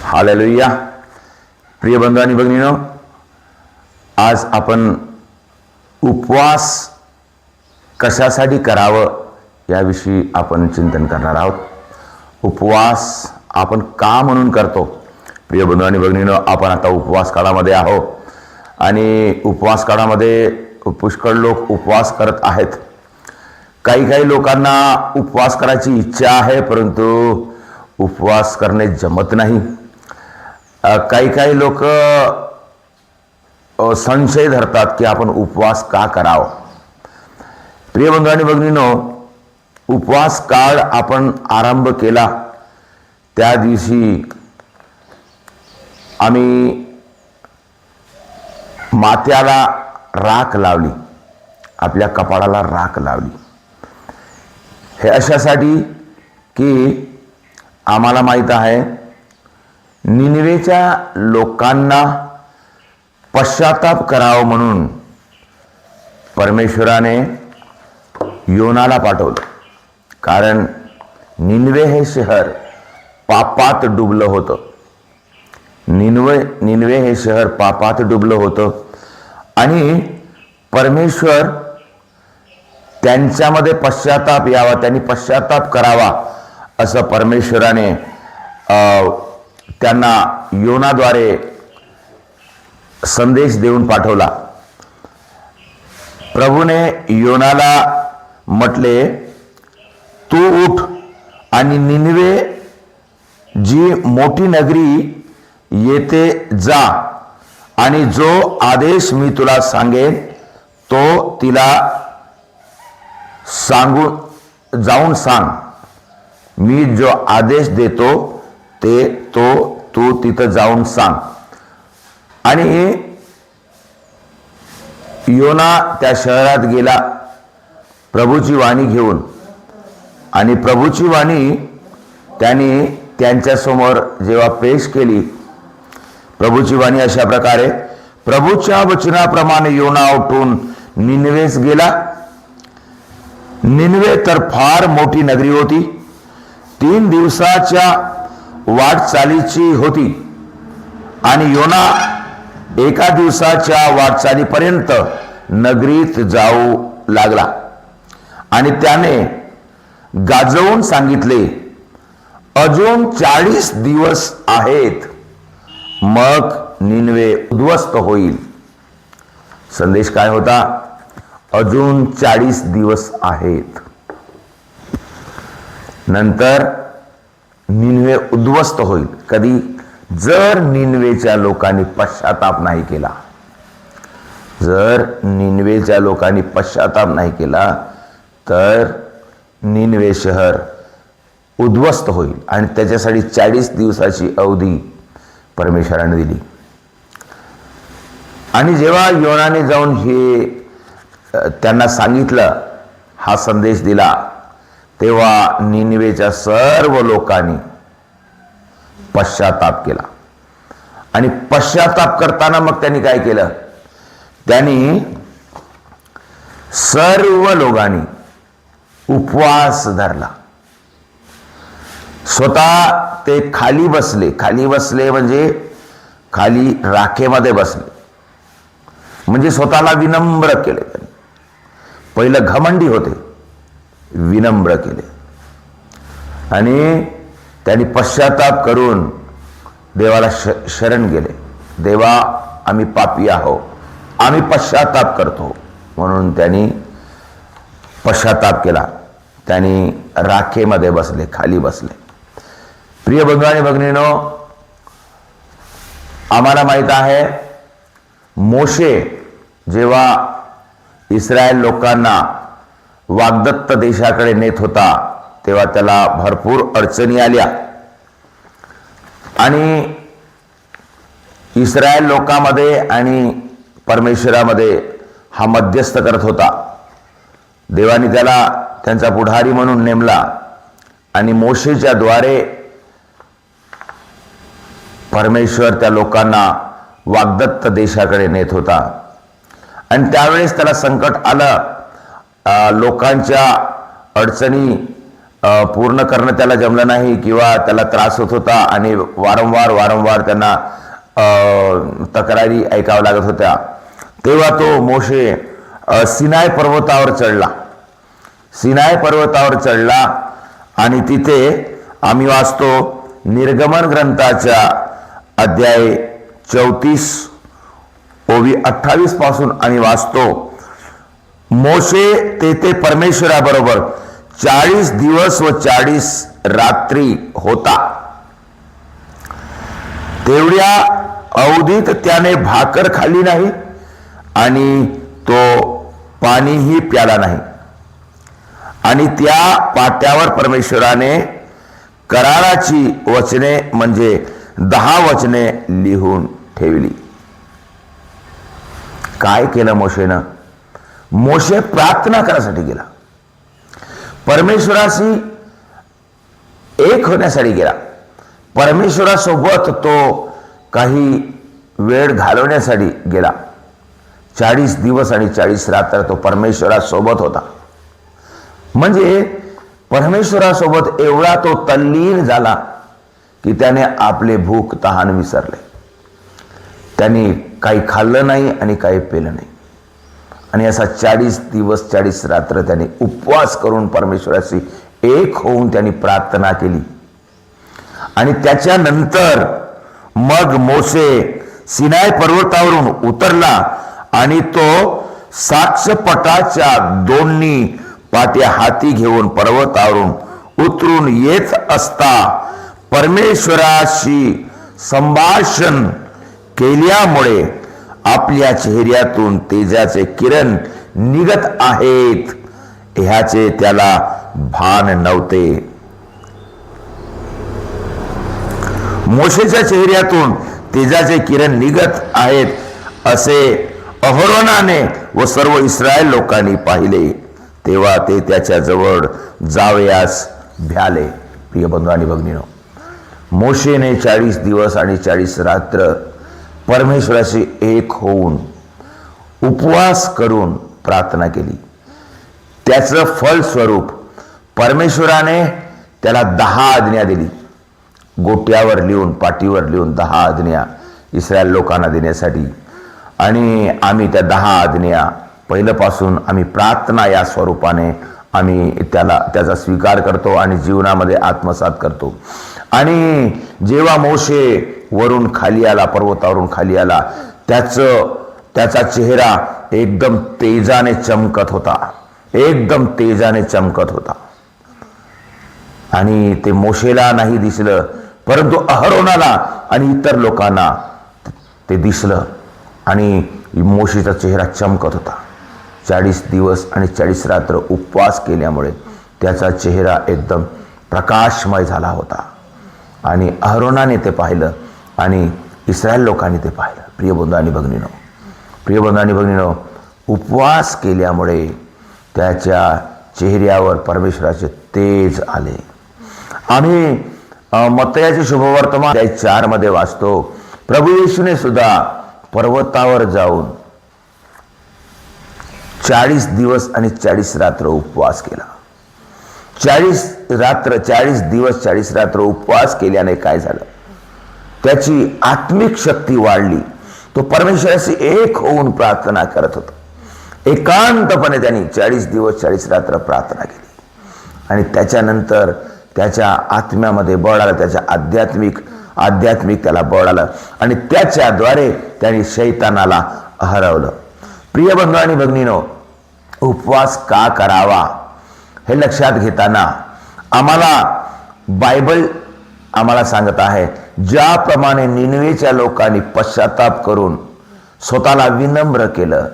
Hallelujah. प्रिय बंधू आणि भगिनीनो, आज आपण उपवास कशासाठी करावं याविषयी आपण चिंतन करणार आहोत. उपवास आपण का म्हणून करतो? प्रिय बंधू आणि भगिनीनो, आपण आता उपवास काळामध्ये आहोत आणि उपवास काळामध्ये पुष्कळ लोक उपवास करत आहेत. काही लोकांना उपवास करायची इच्छा आहे, परंतु उपवास करणे जमत नाही. काही लोक संशय धरतात की आपण उपवास का करावं. प्रिय बंधू आणि भगिनीनो, उपवास काळ आपण आरंभ केला त्या दिवशी आम्ही माथ्याला राख लावली, आपल्या कपाळाला राख लावली. हे अशासाठी की आम्हाला माहीत आहे निनवेच्या लोकांना पश्चाताप करावं म्हणून परमेश्वराने योनाला पाठवलं. कारण निनवे हे शहर पापात डुबलं होतं. निनवे हे शहर पापात डुबलं होतं आणि परमेश्वर त्यांच्यामध्ये पश्चाताप यावा, त्यांनी पश्चाताप करावा असं परमेश्वराने त्यांना योनाद्वारे संदेश देऊन पाठवला. प्रभूने योनाला म्हटले, तू उठ आणि निनवे जी मोठी नगरी येथे जा आणि जो आदेश मी तुला सांगेन तो तिला जाऊन सांग. मी जो आदेश देतो तो तू तिथं जाऊन सांग. आणि योना त्या शहरात गेला प्रभूची वाणी घेऊन, आणि प्रभूची वाणी त्यांनी त्यांच्यासमोर जेव्हा पेश केली, प्रभूची वाणी अशा प्रकारे, प्रभूच्या वचनाप्रमाणे योना उठून निनवेस गेला. निनवे तर फार मोठी नगरी होती, 3 दिवसाच्या वाटचालीची होती आणि योना 1 दिवसाच्या वाटचालीपर्यंत नगरीत जाऊ लागला. आणि त्याने गाजवून सांगितले, अजून 40 दिवस आहेत, मग निनवे उद्ध्वस्त होईल. संदेश काय होता? अजून 40 दिवस आहेत, नंतर निनवे उद्ध्वस्त होईल. कधी? जर निनवेच्या लोकांनी पश्चाताप नाही केला. जर निनवेच्या लोकांनी पश्चाताप नाही केला तर निनवे शहर उद्ध्वस्त होईल. आणि त्याच्यासाठी 40 दिवसाची अवधी परमेश्वराने दिली. आणि जेव्हा योनाने जाऊन हे त्यांना सांगितलं, हा संदेश दिला, तेव्हा निनवेच्या सर्व लोकांनी पश्चाताप केला. आणि पश्चाताप करताना मग त्यांनी काय केलं? त्यांनी सर्व लोकांनी उपवास धरला. स्वतः ते खाली बसले म्हणजे खाली राखेमध्ये बसले, म्हणजे स्वतःला विनम्र केले. त्यांनी पहिलं घमंडी होते, विनम्र केले आणि त्यांनी पश्चाताप करून देवाला शरण गेले. देवा, आम्ही पापी आहोत, आम्ही पश्चाताप करतो. म्हणून त्यांनी पश्चाताप केला. त्यांनी राखेमध्ये बसले, खाली बसले. प्रिय बंधू आणि भगिनीनो, आम्हाला माहित आहे मोशे जेव्हा इस्रायल लोकांना वाग्दत्त देशाकडे नेत होता तेव्हा त्याला भरपूर अडचणी आल्या. आणि इस्रायल लोकांमध्ये आणि परमेश्वरामध्ये हा मध्यस्थ करत होता. देवाने त्याला त्यांचा पुढारी म्हणून नेमला आणि मोशेच्या द्वारे परमेश्वर त्या लोकांना वाग्दत्त देशाकडे नेत होता. आणि त्यावेळेस त्याला संकट आलं, लोकांच्या अडचणी पूर्ण करणं त्याला जमलं नाही किंवा त्याला त्रास होत होता आणि वारंवार त्यांना तक्रारी ऐकाव्या लागत होत्या, तेव्हा तो मोशे सिनाय पर्वतावर चढला आणि तिथे आम्ही वाचतो निर्गमन ग्रंथाच्या अध्याय 34 ओवी 28 पासून आम्ही वाचतो, मोशे तेथे परमेश्वराबरोबर 40 दिवस व 40 रात्री होता. तेवढ्या अवधीत त्याने भाकर खाल्ली नाही आणि तो पाणीही प्याला नाही. आणि त्या पाट्यावर परमेश्वराने कराराची वचने म्हणजे 10 वचने लिहून ठेवली. काय केलं मोशेनं? मोशे प्रार्थना करायसाठी गेला, परमेश्वराशी एक होण्यासाठी गेला, परमेश्वरासोबत तो काही वेळ घालवण्यासाठी गेला. 40 दिवस आणि 40 रात्र तो परमेश्वरासोबत होता. म्हणजे परमेश्वरासोबत एवढा तो तल्लीन झाला की त्याने आपले भूक तहान विसरले. त्यांनी काही खाल्लं नाही आणि काही पेलं नाही आणि असा 40 दिवस 40 रात्र त्याने उपवास करून परमेश्वराशी एक होऊन त्यांनी प्रार्थना केली. आणि त्याच्यानंतर मग मोशे सिनाय पर्वतावरून उतरला आणि तो साक्षपटाच्या दोन्ही पाट्या हाती घेऊन पर्वतावरून उतरून येत असता परमेश्वराशी संभाषण केल्यामुळे आपल्या चेहऱ्यातून तेजाचे किरण निघत आहेत ह्याचे त्याला भान नव्हते. मोशेच्या चेहऱ्यातून तेजाचे किरण निघत आहेत असे अहरोनाने व सर्व इस्रायल लोकांनी पाहिले. तेव्हा ते त्याच्या जवळ जावयास भ्याले. प्रिय बंधू आणि भगिनीनो, मोशेने 40 दिवस आणि 40 रात्र परमेश्वराशी एक होऊन उपवास करून प्रार्थना केली. त्याचं फलस्वरूप परमेश्वराने त्याला 10 आज्ञा दिली, गोट्यावर लिहून पाठीवर लिहून 10 आज्ञा इस्रायल लोकांना देण्यासाठी. आणि आम्ही त्या 10 आज्ञा पहिल्यापासून आम्ही प्रार्थना या स्वरूपाने आम्ही त्याचा स्वीकार करतो आणि जीवनामध्ये आत्मसात करतो. आणि जेव्हा मोशे वरून खाली आला, पर्वतावरून खाली आला, त्याचा चेहरा एकदम तेजाने चमकत होता, एकदम तेजाने चमकत होता. आणि ते मोशेला नाही दिसलं, परंतु अहरोनाला आणि इतर लोकांना ते दिसलं आणि मोशेचा चेहरा चमकत होता. 40 दिवस आणि 40 रात्र उपवास केल्यामुळे त्याचा चेहरा एकदम प्रकाशमय झाला होता. आणि अहरोनाने ते पाहिलं आणि इस्रायल लोकांनी ते पाहिलं. प्रिय बंधू आणि भगिनीनो, उपवास केल्यामुळे त्याच्या चेहऱ्यावर परमेश्वराचे तेज आले. आम्ही मत्तयाचे शुभवर्तमान 4 मध्ये वाचतो, प्रभू येशूने सुद्धा पर्वतावर जाऊन 40 दिवस आणि 40 रात्र उपवास केला. 40 दिवस 40 रात्र उपवास केल्याने काय झालं? त्याची आत्मिक शक्ती वाढली. तो परमेश्वराशी एक होऊन प्रार्थना करत होता. एकांतपणे त्यांनी 40 दिवस 40 रात्र प्रार्थना केली आणि त्याच्यानंतर त्याच्या आत्म्यामध्ये बळ आलं, त्याच्या आध्यात्मिक त्याला बळ आलं आणि त्याच्याद्वारे त्यांनी शैतानाला हरवलं. प्रिय बंधू आणि भगिनीनो, उपवास का करावा हे लक्षात घेताना बायबल आम्हाला सांगत आहे, ज्याप्रमाणे निनवेच्या लोकांनी पश्चाताप करून स्वतःला विनम्र केलं,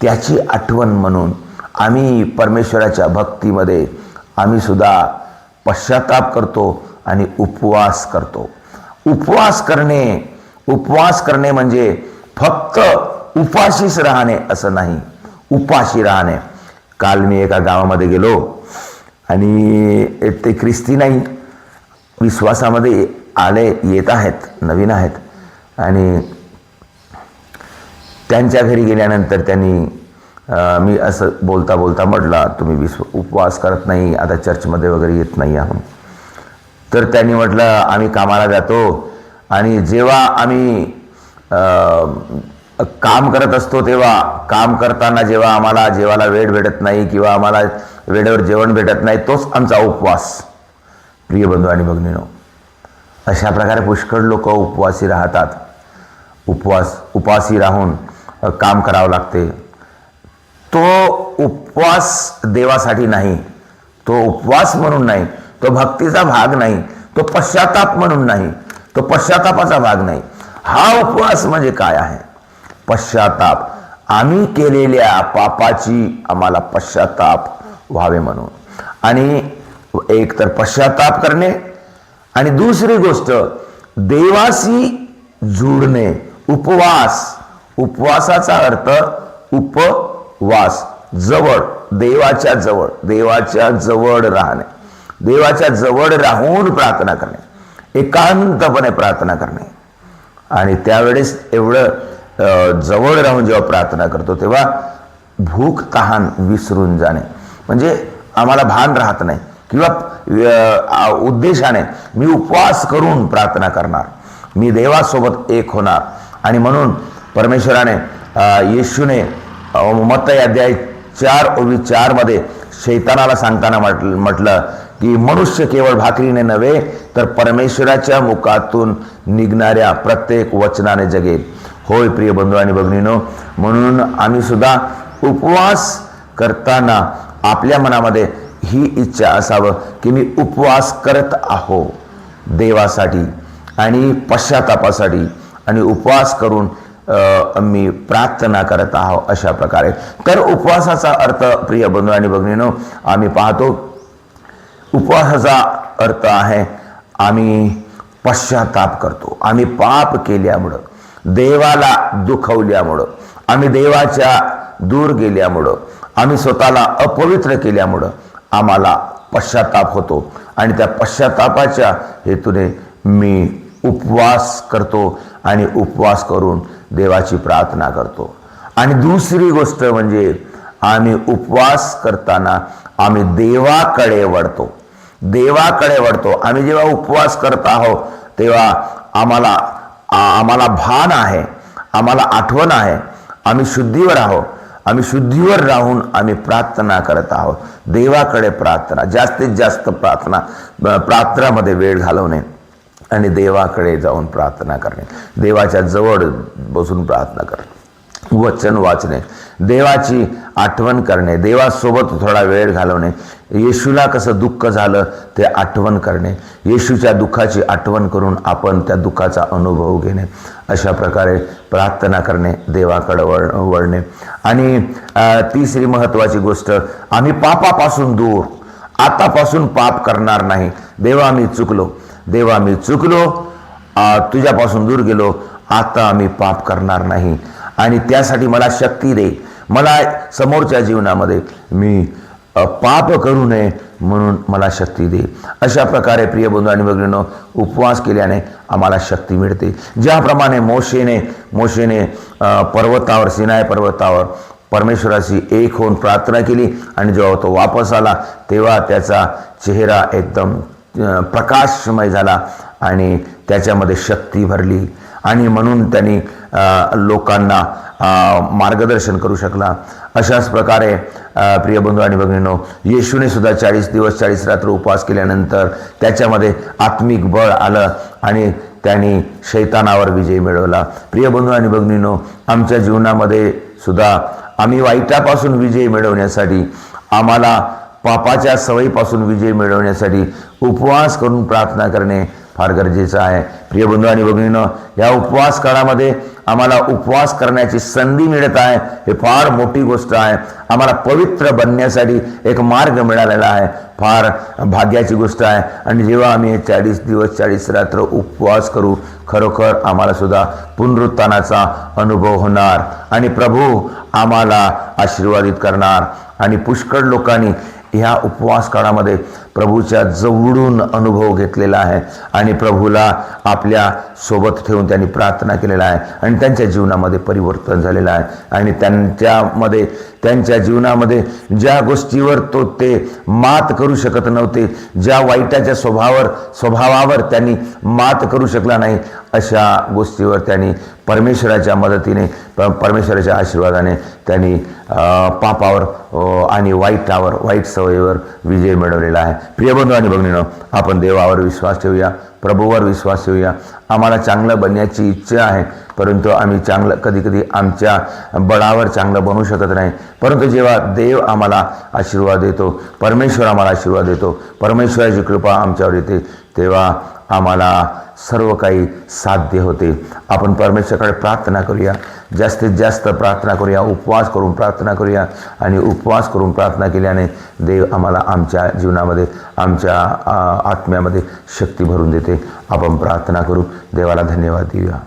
त्याची आठवण म्हणून आम्ही परमेश्वराच्या भक्तीमध्ये आम्ही सुद्धा पश्चाताप करतो आणि उपवास करतो. उपवास करणे म्हणजे फक्त उपाशीच राहणे असं नाही, उपाशी राहणे. काल मी एका गावामध्ये गेलो आणि ते ख्रिस्ती नाही, विश्वासामध्ये येत आहेत, नवीन आहेत. आणि त्यांच्या घरी गेल्यानंतर त्यांनी मी असं बोलता बोलता म्हटलं, तुम्ही उपवास करत नाही, आता चर्चमध्ये वगैरे येत नाही आहोत. तर त्यांनी म्हटलं, आम्ही कामाला जातो आणि जेव्हा आम्ही काम करत असतो तेव्हा, काम करताना जेव्हा आम्हाला जेवायला वेळ भेटत नाही किंवा आम्हाला वेळेवर जेवण भेटत नाही, तोच आमचा उपवास. प्रिय बंधू आणि भगिनींनो, अशा प्रकारे पुष्कळ लोक उपवासी राहतात. उपासी राहून काम करावं लागते. तो उपवास देवासाठी नाही, तो उपवास म्हणून नाही, तो भक्तीचा भाग नाही, तो पश्चाताप म्हणून नाही, तो पश्चातापाचा भाग नाही. हा उपवास म्हणजे काय आहे? पश्चाताप. आम्ही केलेल्या पापाची आम्हाला पश्चाताप व्हावे म्हणून. आणि एक तर पश्चाताप करणे आणि दुसरी गोष्ट देवाशी जुळणे. उपवासाचा अर्थ उपवास, जवळ, देवाच्या जवळ राहणे, देवाच्या जवळ राहून प्रार्थना करणे, एकांतपणे प्रार्थना करणे. आणि त्यावेळेस एवढं जवळ राहून जेव्हा प्रार्थना करतो तेव्हा भूक तहान विसरून जाणे, म्हणजे आम्हाला भान राहत नाही किंवा उद्देशाने मी उपवास करून प्रार्थना करणार, मी देवासोबत एक होणार. आणि म्हणून परमेश्वराने येशूने मत्ती अध्याय 4:4 मध्ये शैतानाला सांगताना म्हटलं की मनुष्य केवळ भाकरीने नव्हे तर परमेश्वराच्या मुखातून निघणाऱ्या प्रत्येक वचनाने जगेल. होय प्रिय बंधू आणि भगिनींनो, म्हणून आम्ही सुद्धा उपवास करताना आपल्या मनामध्ये ही इच्छा असावं की मी उपवास करत आहो देवासाठी आणि पश्चातापासाठी, आणि उपवास करून मी प्रार्थना करत आहो अशा प्रकारे. तर उपवासाचा अर्थ प्रिय बंधू आणि भगिनींनो, आम्ही पाहतो उपवासाचा अर्थ आहे आम्ही पश्चाताप करतो. आम्ही पाप केल्यामुळं, देवाला दुखवल्यामुळं, आम्ही देवाच्या दूर गेल्यामुळं, आम्ही स्वतःला अपवित्र केल्यामुळं आम्हाला पश्चाताप होतो. आणि त्या पश्चातापाच्या हेतूने मी उपवास करतो आणि उपवास करून देवाची प्रार्थना करतो. आणि दुसरी गोष्ट म्हणजे आम्ही उपवास करताना आम्ही देवाकडे वळतो. आम्ही जेव्हा उपवास करत आहोत तेव्हा आम्हाला भान आहे, आम्हाला आठवण आहे, आम्ही शुद्धीवर आहोत. आम्ही शुद्धीवर राहून आम्ही प्रार्थना करत आहोत. देवाकडे प्रार्थना, जास्तीत जास्त प्रार्थनामध्ये वेळ घालवणे आणि देवाकडे जाऊन प्रार्थना करणे, देवाच्या जवळ बसून प्रार्थना करणे, वचन वाचणे, देवाची आठवण करणे, देवासोबत थोडा वेळ घालवणे, येशूला कसं दुःख झालं ते आठवण करणे, येशूच्या दुःखाची आठवण करून आपण त्या दुःखाचा अनुभव घेणे, अशा प्रकारे प्रार्थना करणे, देवाकडे वळणे. आणि तिसरी महत्त्वाची गोष्ट, आम्ही पापापासून दूर, आतापासून पाप करणार नाही. देवा मी चुकलो, तुझ्यापासून दूर गेलो, आता आम्ही पाप करणार नाही आणि त्यासाठी मला शक्ती दे, मला समोरच्या जीवनामध्ये मी पाप करू नये म्हणून मला शक्ती दे. अशा प्रकारे प्रिय बंधू आणि भगिनींनो, उपवास केल्याने आम्हाला शक्ती मिळते. ज्याप्रमाणे मोशेने पर्वतावर, सिनाय पर्वतावर परमेश्वराशी एक होऊन प्रार्थना केली आणि जेव्हा तो वापस आला तेव्हा त्याचा चेहरा एकदम प्रकाशमय झाला आणि त्याच्यामध्ये शक्ती भरली आणि म्हणून त्यांनी लोकांना मार्गदर्शन करू शकला. अशाच प्रकारे प्रिय बंधू आणि भगिनींनो, येशूने सुद्धा 40 दिवस 40 रात्र उपवास केल्यानंतर त्याच्यामध्ये आत्मिक बळ आलं आणि त्यांनी शैतानावर विजय मिळवला. प्रिय बंधू आणि भगिनींनो, आमच्या जीवनामध्ये सुद्धा आम्ही वाईटापासून विजय मिळवण्यासाठी, आम्हाला पापाच्या सवयीपासून विजय मिळवण्यासाठी उपवास करून प्रार्थना करणे फार गरजेचं आहे. प्रिय बंधू आणि भगिनींनो, या उपवास काळामध्ये आम्हाला उपवास करण्याची संधी मिळत आहे, हे फार मोठी गोष्ट आहे. आम्हाला पवित्र बनण्यासाठी एक मार्ग मिळालेला आहे, फार भाग्याची गोष्ट आहे. आणि जेव्हा आम्ही 40 दिवस 40 रात्र उपवास करू, खरोखर आम्हाला सुद्धा पुनरुत्थानाचा अनुभव होणार आणि प्रभू आम्हाला आशीर्वादित करणार आणि पुष्कळ लोकांनी ह्या उपवास काळामध्ये प्रभूच्या जवळून अनुभव घेतलेला आहे आणि प्रभूला आपल्या सोबत ठेवून त्यांनी प्रार्थना केलेला आहे आणि त्यांच्या जीवनामध्ये परिवर्तन झालेलं आहे आणि त्यांच्या जीवनामध्ये ज्या गोष्टीवर ते मात करू शकत नव्हते, ज्या वाईटाच्या स्वभावावर त्यांनी मात करू शकला नाही, अशा गोष्टीवर त्यांनी परमेश्वराच्या मदतीने, परमेश्वराच्या आशीर्वादाने त्यांनी पापावर आणि वाईट सवयीवर विजय मिळवलेला आहे. प्रिय बंधू आणि भगिनींनो, आपण देवावर विश्वास ठेवूया, प्रभूवर विश्वास ठेवूया. आम्हाला चांगलं बनण्याची इच्छा आहे, परंतु आम्ही कधी आमच्या बळावर चांगलं बनू शकत नाही. परंतु जेव्हा देव आम्हाला आशीर्वाद देतो, परमेश्वर आम्हाला आशीर्वाद देतो, परमेश्वराची कृपा आमच्यावर येते, तेव्हा आम्हाला सर्व काही साध्य होते. आपण परमेश्वराकडे प्रार्थना करूया, जास्तीत जास्त प्रार्थना करूया, उपवास करून प्रार्थना करूया आणि उपवास करून प्रार्थना केल्याने देव आम्हाला आमच्या जीवनामध्ये, आमच्या आत्म्यामध्ये शक्ती भरून देते. आपण प्रार्थना करू. देवाला धन्यवाद देऊया.